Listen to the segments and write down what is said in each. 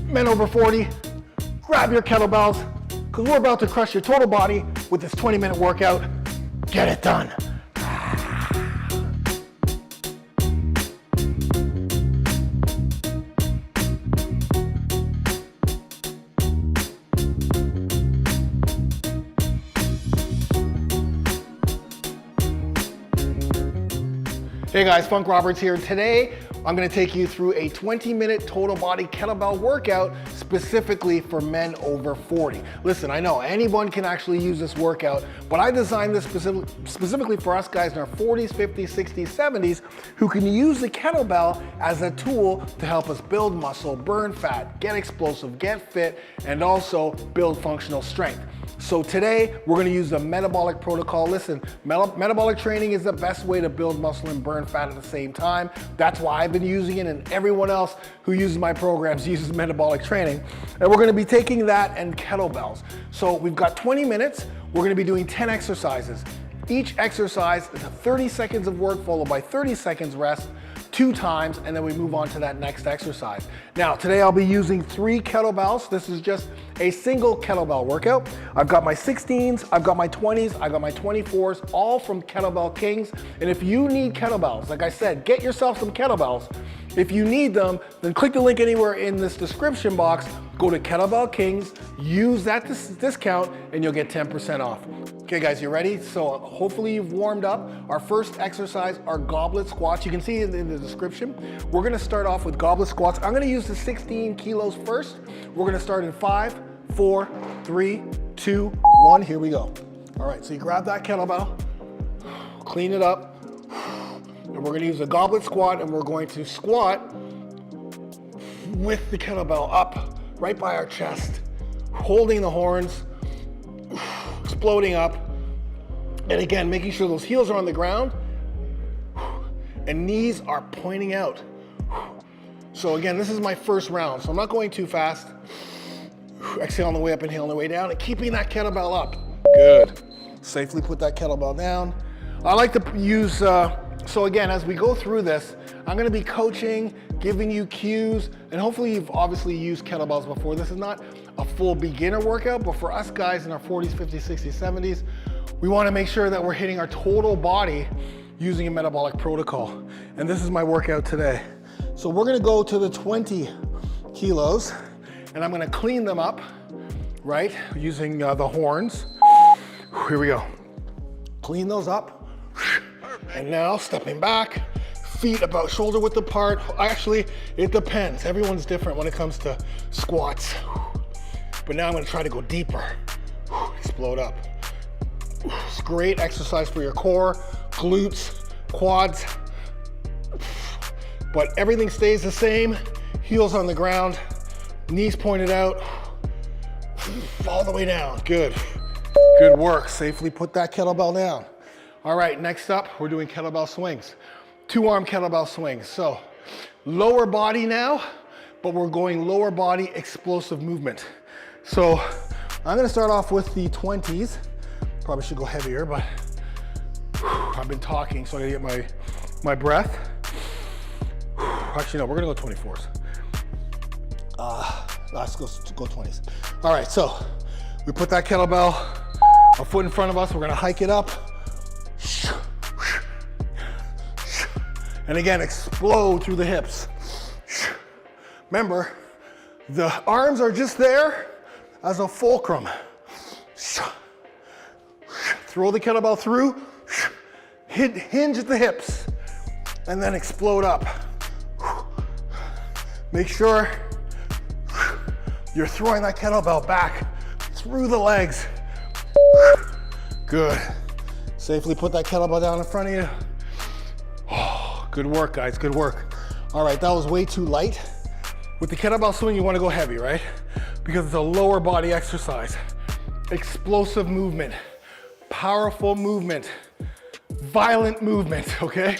Men over 40, grab your kettlebells, because we're about to crush your total body with this 20-minute workout. Get it done. Hey guys, Funk Roberts here. Today, I'm gonna take you through a 20-minute total body kettlebell workout specifically for men over 40. Listen, I know anyone can actually use this workout, but I designed this specifically for us guys in our 40s, 50s, 60s, 70s who can use the kettlebell as a tool to help us build muscle, burn fat, get explosive, get fit, and also build functional strength. So today, we're gonna use the metabolic protocol. Listen, metabolic training is the best way to build muscle and burn fat at the same time. That's why I've been using it, and everyone else who uses my programs uses metabolic training. And we're gonna be taking that and kettlebells. So we've got 20 minutes. We're gonna be doing 10 exercises. Each exercise is 30 seconds of work followed by 30 seconds rest, 2 times, and then we move on to that next exercise. Now, today I'll be using 3 kettlebells. This is just a single kettlebell workout. I've got my 16s, I've got my 20s, I've got my 24s, all from Kettlebell Kings. And if you need kettlebells, like I said, get yourself some kettlebells. If you need them, then click the link anywhere in this description box, go to Kettlebell Kings, use that discount, and you'll get 10% off. Okay guys, you ready? So hopefully you've warmed up. Our first exercise are goblet squats. You can see it in the description. We're gonna start off with goblet squats. I'm gonna use the 16 kilos first. We're gonna start in 5, 4, 3, 2, 1, here we go. All right, so you grab that kettlebell, clean it up, and we're gonna use a goblet squat, and we're going to squat with the kettlebell up right by our chest, holding the horns, exploding up, and again, making sure those heels are on the ground and knees are pointing out. So again, this is my first round, so I'm not going too fast. Exhale on the way up, inhale on the way down, and keeping that kettlebell up. Good. Safely put that kettlebell down. I like to use, so again, as we go through this, I'm gonna be coaching, giving you cues, and hopefully you've obviously used kettlebells before. This is not a full beginner workout, but for us guys in our 40s, 50s, 60s, 70s, we wanna make sure that we're hitting our total body using a metabolic protocol. And this is my workout today. So we're gonna go to the 20 kilos, and I'm gonna clean them up, right? Using the horns. Here we go. Clean those up. And now stepping back, feet about shoulder width apart. Actually, it depends. Everyone's different when it comes to squats. But now I'm gonna try to go deeper. Explode up. It's great exercise for your core, glutes, quads. But everything stays the same. Heels on the ground, knees pointed out, all the way down. Good. Good work. Safely put that kettlebell down. All right, next up, we're doing kettlebell swings. 2-arm kettlebell swings. So lower body now, but we're going lower body explosive movement. So I'm gonna start off with the 20s. Probably should go heavier, but I've been talking, so I gotta get my breath. Actually, no, we're gonna go 24s. Let's go 20s. All right, so we put that kettlebell a foot in front of us. We're gonna hike it up. And again, explode through the hips. Remember, the arms are just there as a fulcrum. Throw the kettlebell through, hinge at the hips, and then explode up. Make sure you're throwing that kettlebell back through the legs. Good. Safely put that kettlebell down in front of you. Oh, good work, guys, good work. All right, that was way too light. With the kettlebell swing, you wanna go heavy, right? Because it's a lower body exercise. Explosive movement, powerful movement, violent movement, okay?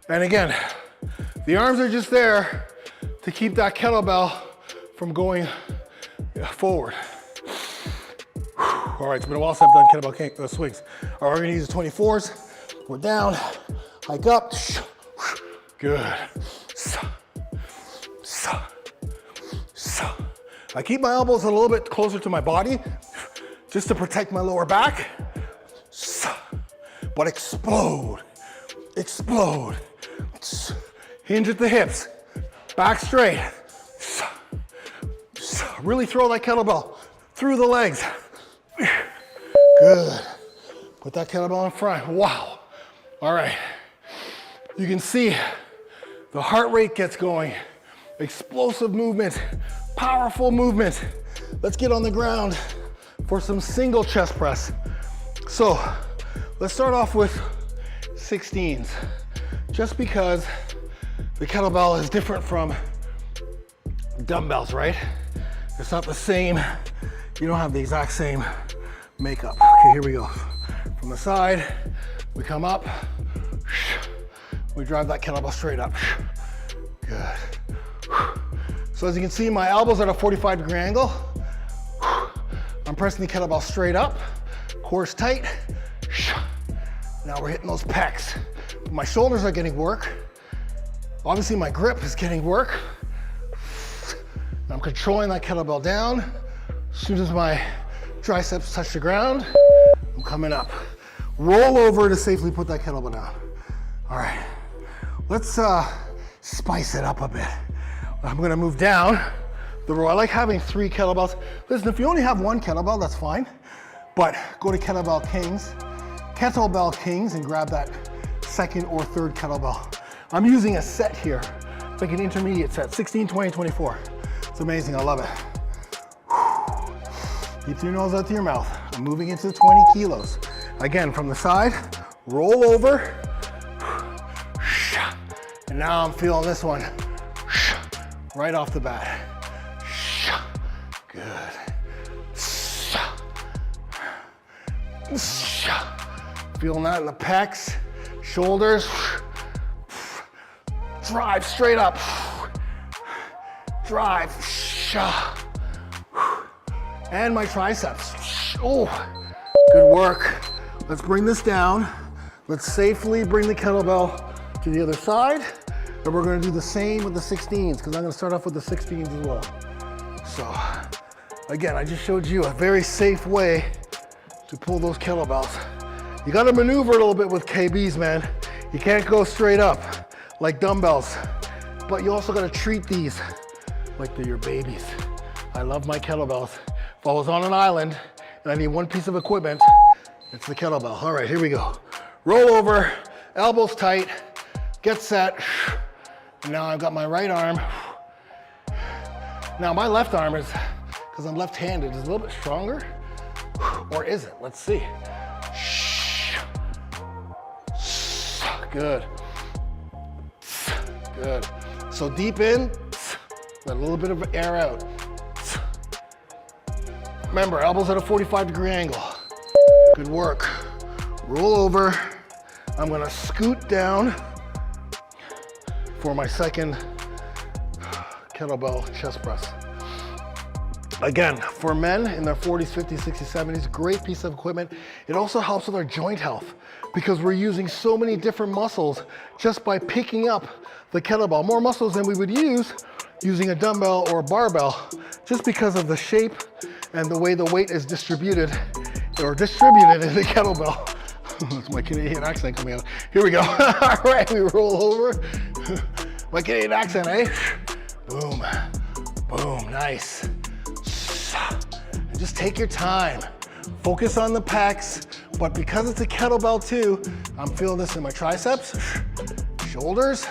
And again, the arms are just there to keep that kettlebell from going forward. All right, it's been a while since I've done kettlebell swings. All right, we're gonna use the 24s. We're down, hike up. Good. I keep my elbows a little bit closer to my body just to protect my lower back. But explode, explode. Hinge at the hips, back straight. Really throw that kettlebell through the legs. Good. Put that kettlebell in front. Wow. All right. You can see the heart rate gets going. Explosive movement, powerful movement. Let's get on the ground for some single chest press. So let's start off with 16s, just because the kettlebell is different from dumbbells, right? It's not the same. You don't have the exact same makeup. Okay, here we go. From the side, we come up. We drive that kettlebell straight up. Good. So as you can see, my elbow's at a 45-degree angle. I'm pressing the kettlebell straight up, core's tight. Now we're hitting those pecs. My shoulders are getting work. Obviously my grip is getting work. I'm controlling that kettlebell down. As soon as my triceps touch the ground, I'm coming up. Roll over to safely put that kettlebell down. All right, let's spice it up a bit. I'm gonna move down the row. I like having 3 kettlebells. Listen, if you only have 1 kettlebell, that's fine. But go to Kettlebell Kings and grab that 2nd or 3rd kettlebell. I'm using a set here, like an intermediate set, 16, 20, 24. It's amazing, I love it. Keep your nose out to your mouth. I'm moving into the 20 kilos. Again, from the side, roll over. And now I'm feeling this one right off the bat. Good. Feeling that in the pecs, shoulders. Drive straight up. Drive. And my triceps. Oh, good work. Let's bring this down. Let's safely bring the kettlebell to the other side. And we're gonna do the same with the 16s, because I'm gonna start off with the 16s as well. So, again, I just showed you a very safe way to pull those kettlebells. You gotta maneuver a little bit with KBs, man. You can't go straight up like dumbbells, but you also gotta treat these like they're your babies. I love my kettlebells. If I was on an island and I need one piece of equipment, it's the kettlebell. All right, here we go. Roll over, elbows tight, get set. And now I've got my right arm. Now my left arm is, because I'm left-handed, is a little bit stronger. Or is it? Let's see. Good. Good. So deep in, let a little bit of air out. Remember, elbows at a 45-degree angle. Good work. Roll over. I'm gonna scoot down for my 2nd kettlebell chest press. Again, for men in their 40s, 50s, 60s, 70s, great piece of equipment. It also helps with our joint health because we're using so many different muscles just by picking up the kettlebell. More muscles than we would use using a dumbbell or a barbell, just because of the shape and the way the weight is distributed in the kettlebell. That's my Canadian accent coming out. Here we go. All right, we roll over. My Canadian accent, eh? Boom, boom, nice. And just take your time. Focus on the pecs, but because it's a kettlebell too, I'm feeling this in my triceps, shoulders,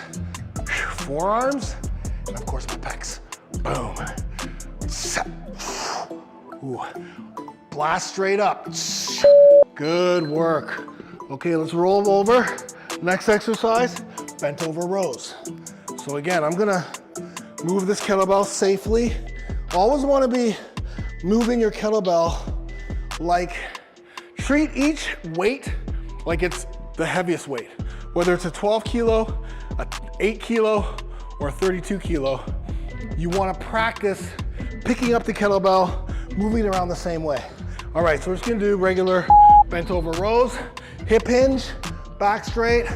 forearms, and of course my pecs. Boom. Ooh. Blast straight up. Good work. Okay, let's roll over. Next exercise, bent over rows. So again, I'm gonna move this kettlebell safely. Always wanna be moving your kettlebell like, treat each weight like it's the heaviest weight. Whether it's a 12 kilo, a 8 kilo, or a 32 kilo, you wanna practice picking up the kettlebell, moving it around the same way. All right, so we're just gonna do regular bent over rows, hip hinge, back straight,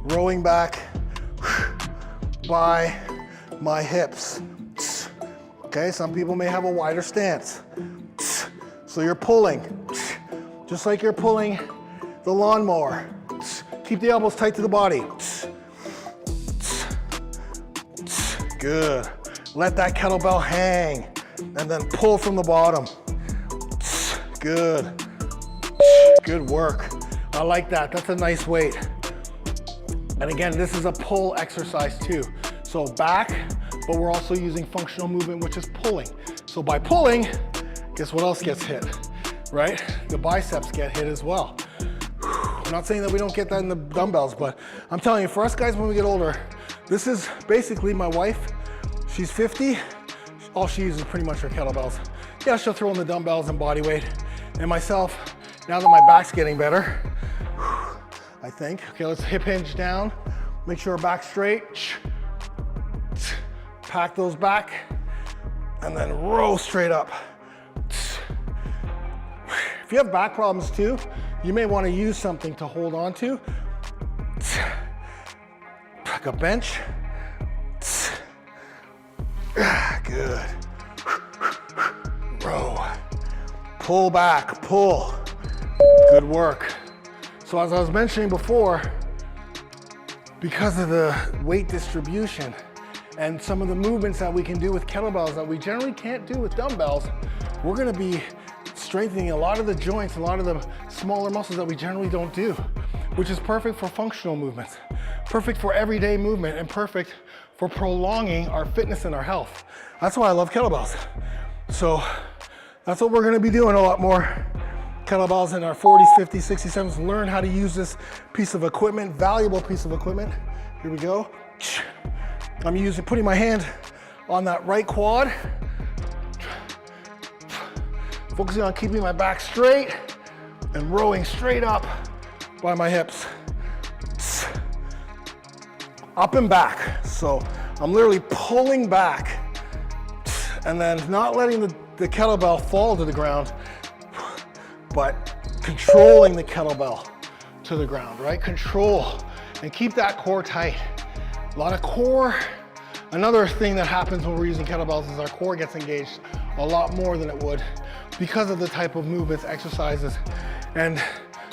rowing back by my hips. Okay, some people may have a wider stance. So you're pulling, just like you're pulling the lawnmower. Keep the elbows tight to the body. Good. Let that kettlebell hang and then pull from the bottom. Good. Good work. I like that. That's a nice weight. And again, this is a pull exercise too. So back, but we're also using functional movement, which is pulling. So by pulling, guess what else gets hit, right? The biceps get hit as well. I'm not saying that we don't get that in the dumbbells, but I'm telling you, for us guys, when we get older, this is basically my wife. She's 50. All she uses is pretty much her kettlebells. Yeah, she'll throw in the dumbbells and body weight. And myself, now that my back's getting better, I think. Okay, let's hip hinge down. Make sure our back's straight. Pack those back. And then row straight up. If you have back problems too, you may want to use something to hold on to. Like a bench. Good. Row. Pull back, pull. Good work. So as I was mentioning before, because of the weight distribution and some of the movements that we can do with kettlebells that we generally can't do with dumbbells, we're gonna be strengthening a lot of the joints, a lot of the smaller muscles that we generally don't do, which is perfect for functional movements, perfect for everyday movement, and perfect for prolonging our fitness and our health. That's why I love kettlebells. So that's what we're gonna be doing a lot more. Kettlebells in our 40s, 50s, 60s, 70s. Learn how to use this piece of equipment, valuable piece of equipment. Here we go. I'm putting my hand on that right quad. Focusing on keeping my back straight and rowing straight up by my hips. Up and back. So I'm literally pulling back and then not letting the kettlebell fall to the ground, but controlling the kettlebell to the ground, right? Control and keep that core tight. A lot of core. Another thing that happens when we're using kettlebells is our core gets engaged a lot more than it would because of the type of movements, exercises, and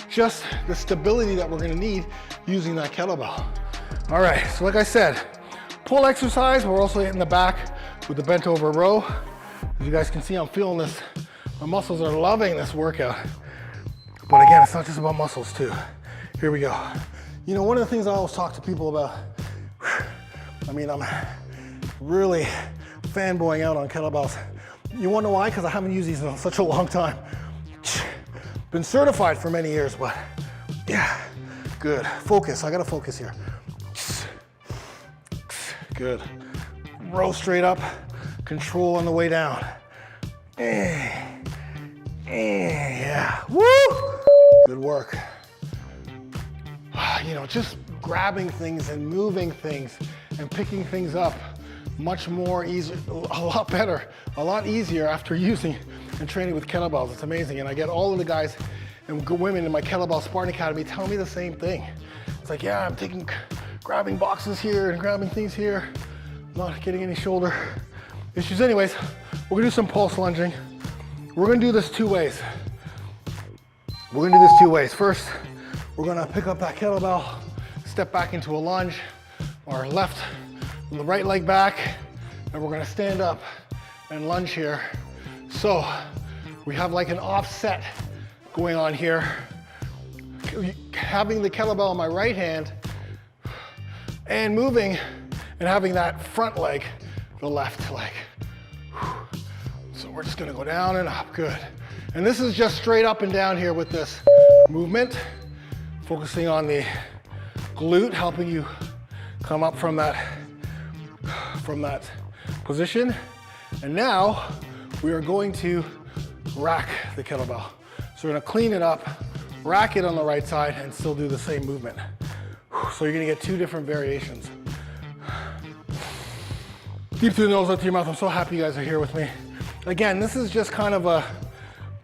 just the stability that we're gonna need using that kettlebell. All right, so like I said, pull exercise. We're also hitting the back with the bent over row. As you guys can see, I'm feeling this. My muscles are loving this workout. But again, it's not just about muscles too. Here we go. You know, one of the things I always talk to people about, I mean, I'm really fanboying out on kettlebells. You wanna know why? Because I haven't used these in such a long time. Been certified for many years, but yeah, good. Focus, I gotta focus here. Good. Row straight up, control on the way down. Yeah, woo! Good work. You know, just grabbing things and moving things and picking things up much more easy, a lot better, a lot easier after using and training with kettlebells. It's amazing. And I get all of the guys and women in my Kettlebell Spartan Academy tell me the same thing. It's like, yeah, I'm grabbing boxes here and grabbing things here, not getting any shoulder issues. Anyways, we're gonna do some pulse lunging. We're gonna do this two ways. First, we're gonna pick up that kettlebell, step back into a lunge, our left and the right leg back, and we're gonna stand up and lunge here. So we have like an offset going on here. Having the kettlebell in my right hand and moving and having that front leg, the left leg. So we're just gonna go down and up, good. And this is just straight up and down here with this movement, focusing on the glute, helping you come up from that position. And now we are going to rack the kettlebell. So we're gonna clean it up, rack it on the right side, and still do the same movement. So you're gonna get two different variations. Deep through the nose, out through your mouth. I'm so happy you guys are here with me. Again, this is just kind of a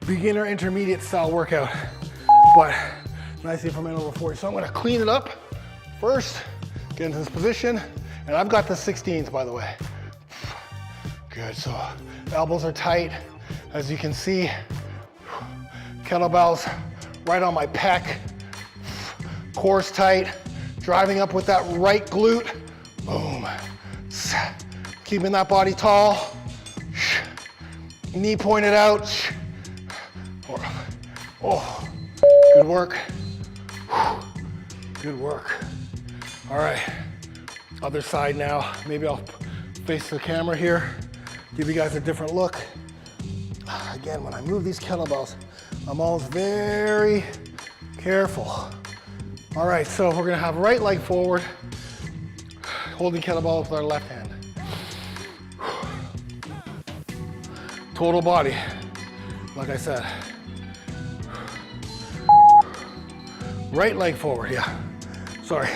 beginner intermediate style workout, but nicely for men over 40. So I'm gonna clean it up first, get into this position, and I've got the 16s, by the way. Good, so elbows are tight. As you can see, kettlebells right on my pec. Core's tight. Driving up with that right glute. Boom. Keeping that body tall. Knee pointed out. Oh, good work. Good work. All right, other side now. Maybe I'll face the camera here, give you guys a different look. Again, when I move these kettlebells, I'm always very careful. All right, so we're gonna have right leg forward, holding kettlebell with our left hand. Total body, like I said. Right leg forward, yeah. Sorry,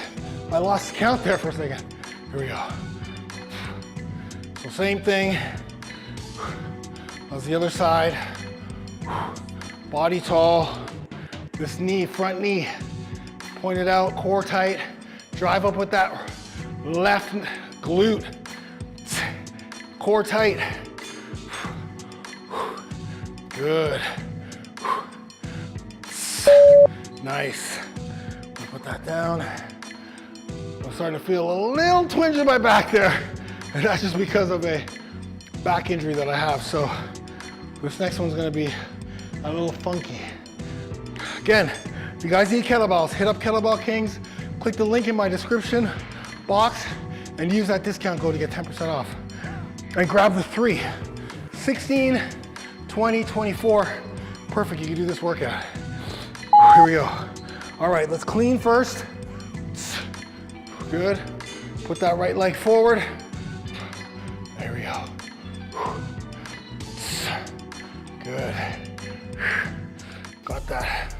I lost count there for a second. Here we go. So same thing as the other side. Body tall. This knee, front knee, pointed out, core tight. Drive up with that left glute. Core tight. Good. Nice. Put that down. I'm starting to feel a little twinge in my back there. And that's just because of a back injury that I have. So this next one's gonna be a little funky. Again, if you guys need kettlebells, hit up Kettlebell Kings, click the link in my description box, and use that discount code to get 10% off. And grab the 3, 16, 20, 24. Perfect, you can do this workout. Here we go. All right, let's clean first. Good. Put that right leg forward. There we go. Good. Got that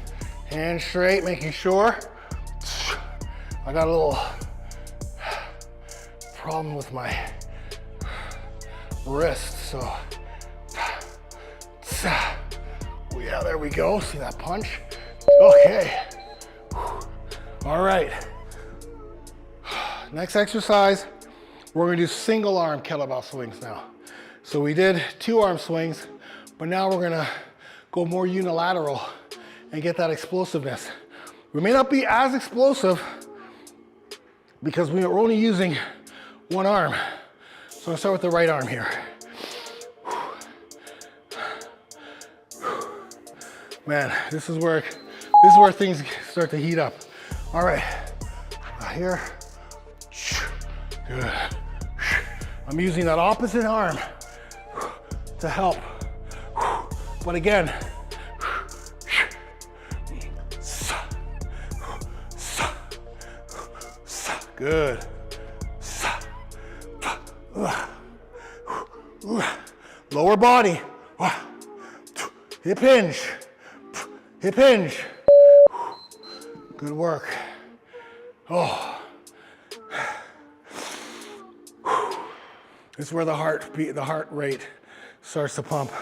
hand straight, making sure. I got a little problem with my wrist, so. Yeah, there we go. See that punch? Okay. All right. Next exercise, we're gonna do single arm kettlebell swings now. So we did 2 arm swings, but now we're gonna go more unilateral and get that explosiveness. We may not be as explosive because we are only using 1 arm. So I'm gonna start with the right arm here. Man, this is where things start to heat up. All right, here. Good. I'm using that opposite arm to help. But again, good. Lower body. Hip hinge. Hip hinge. Good work. Oh. This is where the heart rate starts to pump.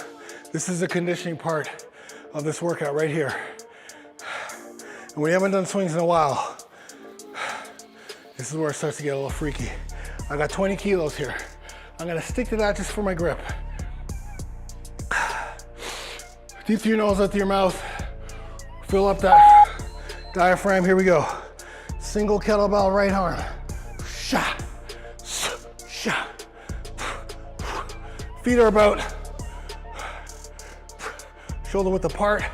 This is the conditioning part of this workout right here. And we haven't done swings in a while. This is where it starts to get a little freaky. I got 20 kilos here. I'm gonna stick to that just for my grip. Deep through your nose, out through your mouth. Fill up that diaphragm. Here we go. Single kettlebell right arm. Shot. Shot. Feet are about shoulder width apart.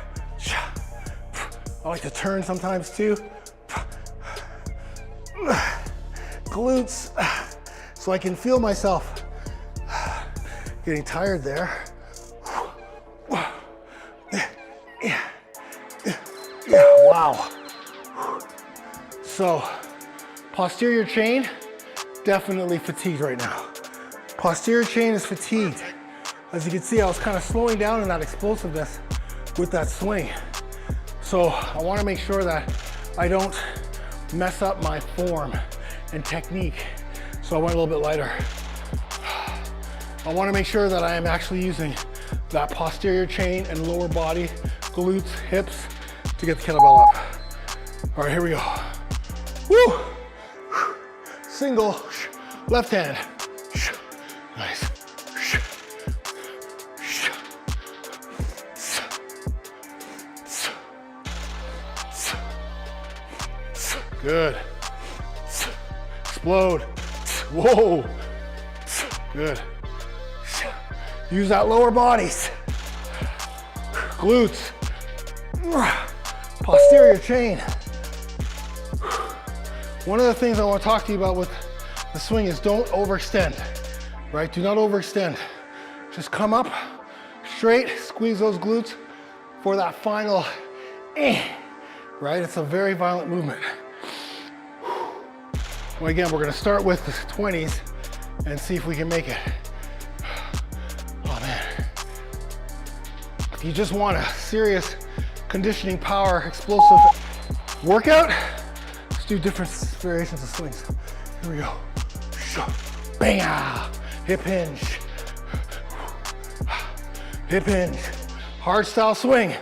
I like to turn sometimes too. Glutes, so I can feel myself getting tired there. Wow. So, posterior chain, definitely fatigued right now. Posterior chain is fatigued. As you can see, I was kind of slowing down in that explosiveness with that swing. So I want to make sure that I don't mess up my form and technique. So I went a little bit lighter. I want to make sure that I am actually using that posterior chain and lower body, glutes, hips to get the kettlebell up. All right, here we go. Woo! Single, left hand. Nice. Good. Explode. Whoa. Good. Use that lower body. Glutes. Posterior chain. One of the things I want to talk to you about with the swing is don't overextend, right? Do not overextend. Just come up straight, squeeze those glutes for that final, right? It's a very violent movement. Well, again, we're gonna start with the 20s and see if we can make it. Oh man. If you just want a serious conditioning, power, explosive workout, let's do different variations of swings. Here we go. Bang! Hip hinge. Hip hinge. Hard style swing.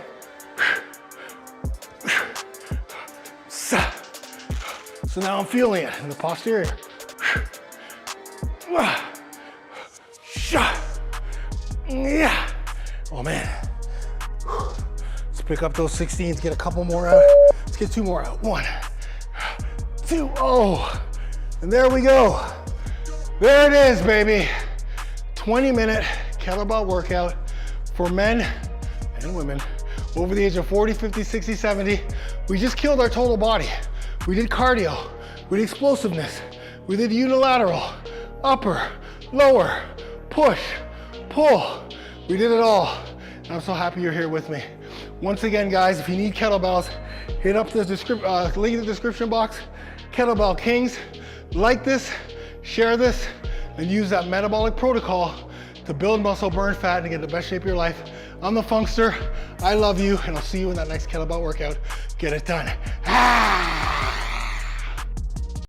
So now I'm feeling it in the posterior. Yeah. Oh man. Let's pick up those 16s, get a couple more out. Let's get 2 more out. 1, 2, oh. And there we go. There it is, baby. 20-minute kettlebell workout for men and women over the age of 40, 50, 60, 70. We just killed our total body. We did cardio, we did explosiveness, we did unilateral, upper, lower, push, pull. We did it all. And I'm so happy you're here with me. Once again, guys, if you need kettlebells, hit up the link in the description box. Kettlebell Kings. Like this, share this, and use that metabolic protocol to build muscle, burn fat, and get the best shape of your life. I'm the Funkster. I love you, and I'll see you in that next kettlebell workout. Get it done. Ah!